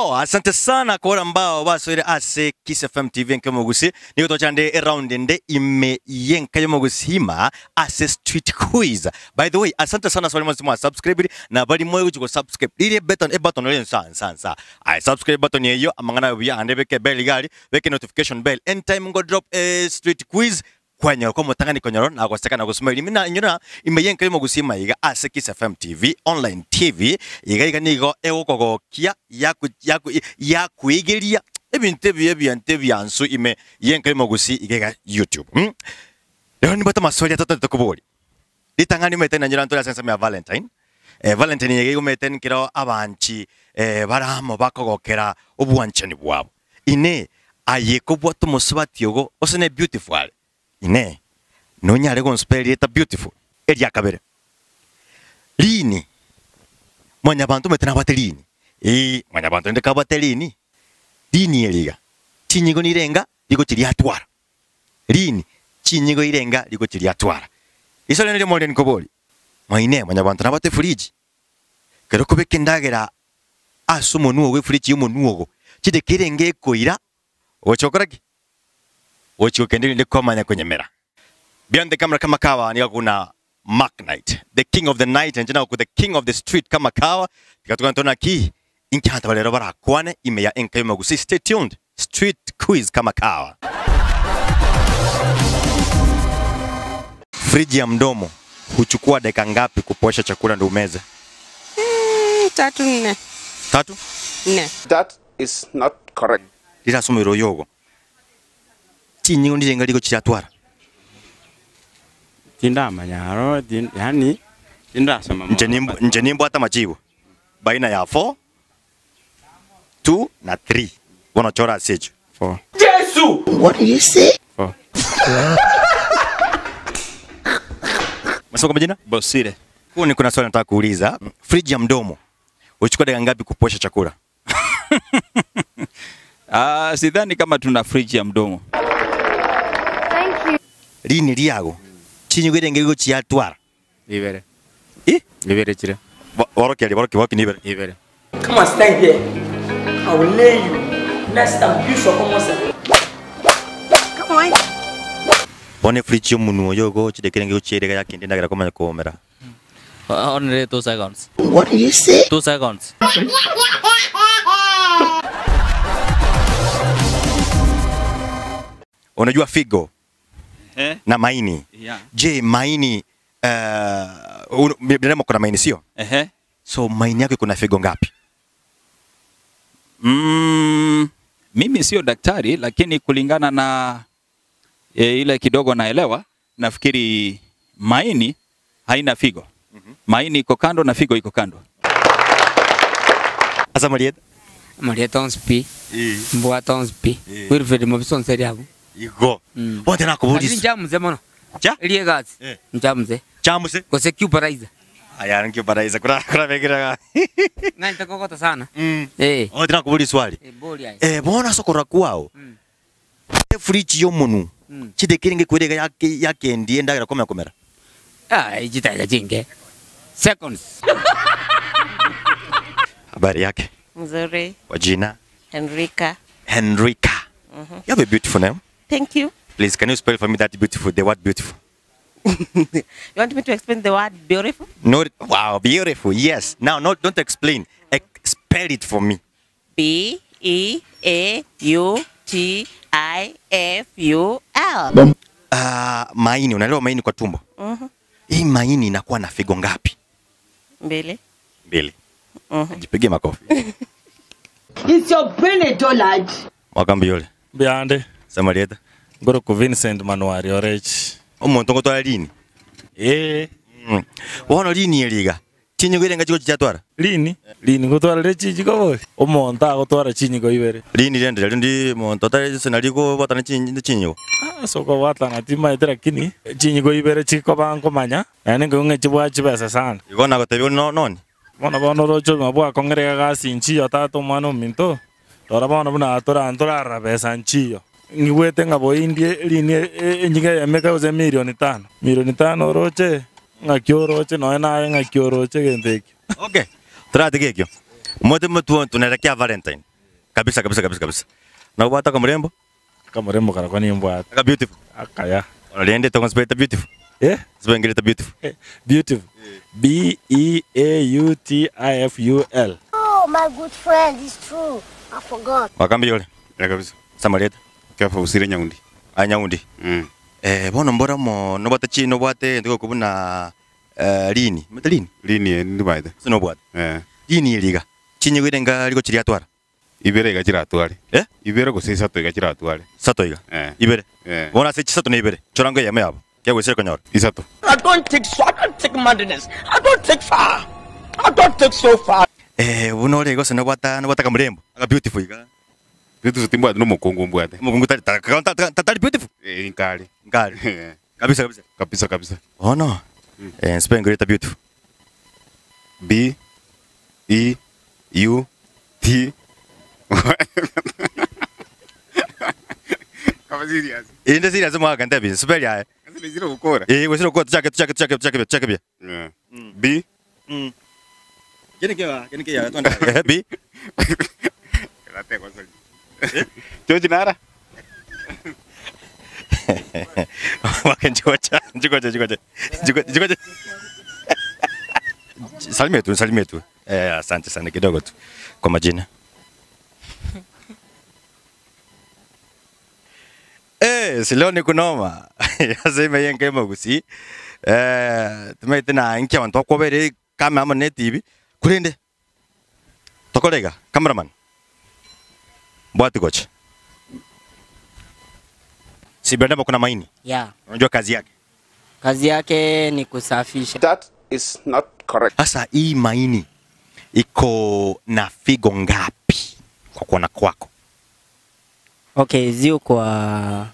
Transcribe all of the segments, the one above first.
Oh, asante sana kwa wale ambao waswire ase Kiss FM TV nkemugusi niko tochande around nde ime yenka yomugusima ase street quiz. By the way, asante sana swali mwa subscribe na bali moyo uko subscribe. Ile button ile sansa. I subscribe button yeyo amangana bya ande beke bell gali beke notification bell. Anytime ngo drop a street quiz kwanya ko mutangani konyoro na kwaseka na kusoma mina nyona imeyenka yomugusima yiga ase Kiss FM TV online TV yiga nigo egoko kia ya kuigeria ebintu byansu ime yenka yomugusima yiga YouTube. Leo ni bata maswali atatu tukubuli litangani metena nyira ntola sensa ya Valentine. Valentine yiga meten kiro abanchi baramo bakogokera obwanchani bwabo ine ayeko bwatu musubatiogo osene beautiful ine nonyare gonspell eta beautiful elia kabere lini mwanya bantu metena batelini mwanya bantu ndeka batelini lini eliga chinyigo nirenga liko chiri atwara lini chinyigo irenga liko chiri atwara isole nile modern koboli mwaine mwanya bantu nabate fridge kero kubeke ndagera asumo nuwo we fridge yumo nuwo chide kirenge koira ochokoraki ocho kendele komanya kunyemera. Beyond the camera kama kawa ni kuna Mark Knight, the king of the night and jina the king of the street kama kawa tikatuka ntona ki inki hanta balero bara kwane ime ya enka yomagusi. Stay tuned. Street quiz kama kawa. Friji ya mdomo huchukua dakika ngapi kuposha chakula ndo umeze? 3-4. 3-4. That is not correct. Lila sumiro yogo chinyigo ndirenga liko chiratwara tinda manyaro yani tinda soma nje nimbo hata majibu baina ya 4 2 na 3 wanachora seju 4. Jesus! What did you say? 4. Masoko majina Bosire. Kuni kuna swali nataka kuuliza. Friji ya mdomo uchukua dakika ngapi kuposha chakula? Sidhani kama tuna fridge ya mdomo. Lini liago chinyigo irenge liko chiatwara Ibere. Ibere chire. Woroki ni ibere. Ibere. Come on, stand here. I will lay you. Next time, you shall come on. Come on. Pone friji yomunuo yogo chide kirenge uchirega yakindi ndagira komanya komera. Only 2 seconds. What did you say? 2 seconds. Unajua figo na maini? Yeah. Je, maini binadamu kuna maini sio? So maini yako kuna figo ngapi? Mimi sio daktari lakini kulingana na ile kidogo naelewa nafikiri maini haina figo. Maini iko kando na figo iko kando. Asa Marieta? Marieta onspi. Mbwa tonspi. Wirfede mobison seriabu. Igo. Wote nakubudisi. Njamuze mono. Cha? Elie gazi. Njamuze. Chamuse? Kose Cupariza. Aya Cupariza kuna vekira. Ngani takokota sana. Wote nakubudisi swali. Boli ai. Bona sokora kwao. Friji yomunu. Chide kiringe kwirega yake ndiye ndagira komera. Ijitaga jinge. Seconds. Habari yake? Mzuri. Kwa jina? Henrika. You have a beautiful name. Thank you. Please, can you spell for me that beautiful, the word beautiful? You want me to explain the word beautiful? No, wow, beautiful, yes. Now, don't explain. Spell it for me. B-E-A-U-T-I-F-U-L. Maini, unaelewa maini kwa tumbo? Hii maini inakuwa na figo ngapi? 2. Jipige makofi. Is your brain a dullard? Wakambi yole. Biande. Samarieta. Ngoro ku Vincent Manuari Orech. Omuntu ngotwara lini? Wono lini eliga? Chinyigo irenga chiko chiatwara? Lini? Lini gutwara lechi ko omuntu agutwara chinyigo ibere. Lini rende ndi muntu tare senaliko batana chinyigo. Soko watana tima etera kini chinyigo ibere chiko banko manya. Yani ngunge chibwa chibesa sana. Igona gotebi noni. Bona bono rocho mabwa kongere gasi nchiyo tatu mano minto. Tora bono buna atora rabesa nchiyo. Ngiwete ngabo indie lini nyinga yameka uze milioni 5. Milioni 5 roche ngakioroche no na ngakioroche gendeki. Okay. Trate kekyo. Mote mtu tunaelekea Valentine. Kabisa kabisa kabisa kabisa. Na ubata kama mrembo? Kama mrembo kana kwa ni mbwa. Aka beautiful. Akaya. Aliende to conspect beautiful. Spengele beautiful. Beautiful. BEAUTIFUL. Oh, my good friend, it's true. I forgot. Wakambi yole. Kabisa. Samarieta. Kafa usire nyaundi. Anyaundi. Bono mbora mo no bata chi no bwate ndiko kubuna lini. Metalini. Lini ndi baida. Sino bwate. Lini liga. Chinyi wirenga liko chiri atwara. Ibere igakira atware. Ibere go se sato igakira atware. Sato iga. Ibere. Bona se chisato ne ibere. Chorango yame yabo. Kya wesere konyora. Isato. I don't take madness. I don't take far. I don't take so far. Uno lego se no bata kamurembo. Aka beautiful iga. Beautiful timbo no mukongo mbwate. Mukongo tata beautiful. Nkali. Nkali. Kabisa kabisa. Kabisa kabisa. Oh no. Spengele beautiful. BEAUT. Kama serious. Inde serious mwa kanta bi. Spell ya. Asile zero ukora. Wesero ko chake bia. B. Kene ke ya tonda. B. Late kwa sali. Joji nara. Wakanjocha. Jikoja. Salimia tu. Asante sana kidogo tu kwa majina. Silo ni kunoma. Yasema yenke magusi. Tumeitena inkia wanto kwa bere kama ama net TV. Kurende. Tokolega, cameraman. Bwati coach. Si Brenda kuna maini? Yeah. Unajua kazi yake? Kazi yake ni kusafisha. That is not correct. Sasa hii maini iko na figo ngapi kwa kuona kwako? Okay, zio kwa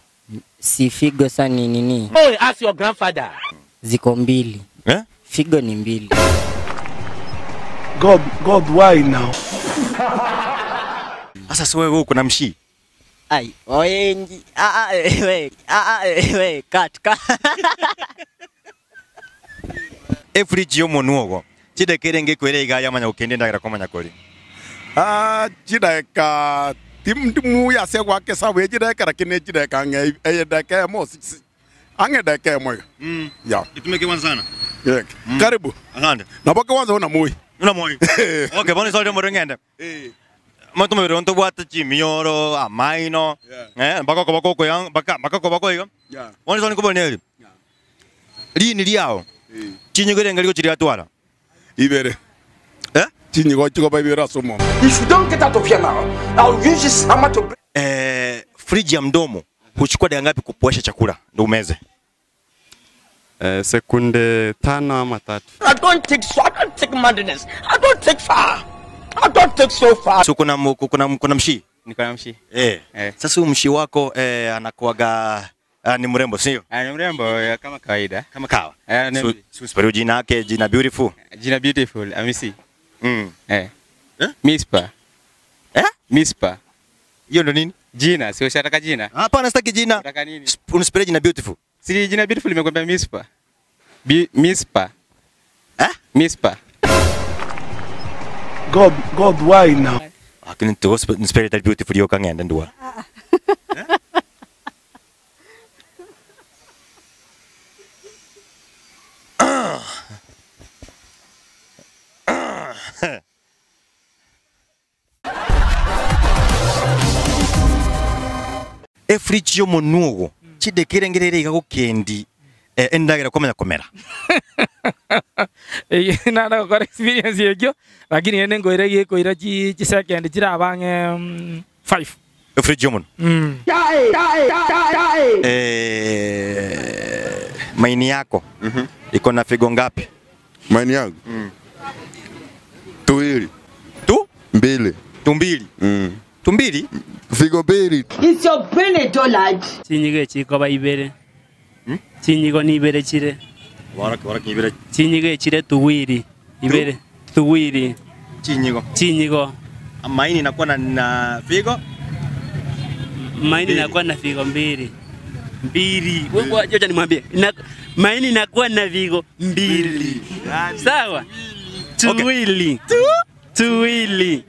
si figo sana ni nini? Oh, ask your grandfather. Ziko 2. Figo ni 2. God, why now? Sasa si wewe uko na mshi? Ai, oyengi. Cut. Efriji yo monuogo. Chide kerenge kwere iga yamanya ukende ndagira komanya kori. Chideka timu ya se kwa kesa we chideka rakine chideka nge eyedeka mo angedeka mo. Ya. Itumeke kwanza sana. Karibu. Asante. Naboke kwanza una moi. Una moi. Okay, boni solde mo rengende. Mato me ronto bwata chimioro amaino. Bako ko yang bako iga. Ya. Boni solde ko boneli. Lini liao. Chinyi kurenga liko chiri atwara. Ibere. Chinyi go chiko ba ibere asomo. If you don't get out of here now, I'll use this hammer to friji ya mdomo huchukua dakika ngapi kupoesha chakula ndio umeze? Sekunde 5 ama 3. I don't take madness. I don't take far. I don't take so far. So kuna mshi? Niko na mshi. Sasa mshi wako anakuaga ni mrembo sio? Ni mrembo kama kawaida. Kama kawa. So jina yake jina beautiful. Jina beautiful, Amisi. Mispa. Mispa. Hiyo ndo nini? Jina, sio shataka jina. Hapana sitaki jina. Nataka nini? Unispell jina beautiful. Si jina beautiful nimekwambia Mispa. Mispa. Mispa. God, why now? Akini to spell that beautiful yo kangenda ndua. Efriji yo monugo chide kirengerere igagukendi endagira komera na kwa experience yekyo lakini ene ngoire gikoira chi second chirabange 5 Efriji yo mono maini yako iko na figo ngapi? Maini yangu 2. Tu? 2. Tu 2. Tu 2? Figo 2. Is your brain a dullard? Chinyige chiko ba ibere. Chinyigo ni ibere chire. Wara ibere. Chinyige chire tuwiri. Ibere. Tuwiri. Chinyigo. Maini inakuwa na figo? Maini inakuwa na figo 2. 2. Wewe acha nimwambie. Maini inakuwa na figo 2. Sawa? Tuwili.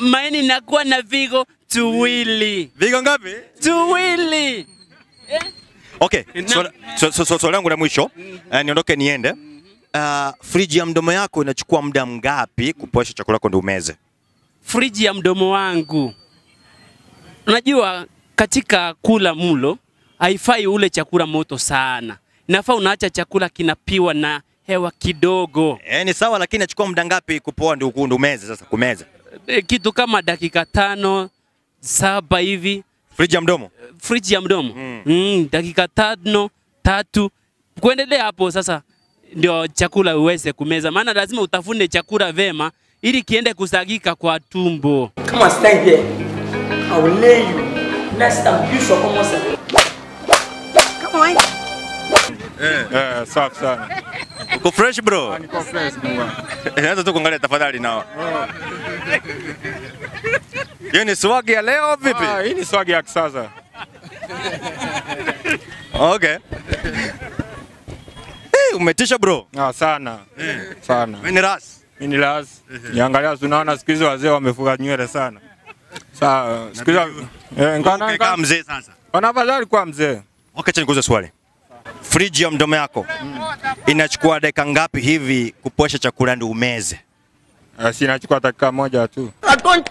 maini inakuwa na vigo tuwili. Vigo ngapi? Tuwili. Okay, so langu la mwisho, niondoke niende. Friji ya mdomo yako inachukua muda mgapi kupoesha chakula yako ndio umeze? Friji ya mdomo wangu. Unajua katika kula mlo, haifai ule chakula moto sana. Inafaa unaacha chakula kinapiwa na hewa kidogo. Ni sawa, lakini inachukua muda ngapi kupoa ndio umeze sasa kumeza? Kitu kama dakika 5, 7 hivi. Friji ya mdomo? Friji ya mdomo. Dakika 5, 3. Kuendelea hapo sasa ndio chakula uweze kumeza. Maana lazima utafune chakula vema ili kiende kusagika kwa tumbo. Come on, stand here. I will lay you. Next time you shall come on. Come on. Safi sana. Uko fresh bro? Niko fresh bwana. Naanza tu kuangalia tafadhali nao. Hiyo ni swag ya leo vipi? Hii ni swag ya kisasa. Okay. Umetisha bro? Sana. Sana. Mimi ni ras. Mimi ni ras. Niangalia tunaona siku hizi wazee wamefuga nywele sana. Sawa, siku hizi ngana kama mzee sasa. Wanafadhali kwa mzee. Acha nikuulize swali. Friji ya mdomo yako inachukua dakika ngapi hivi kuposha chakula ndio umeze? Si inachukua dakika 1 tu. I don't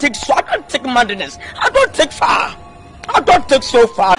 take madness. I don't take far. I don't take so far.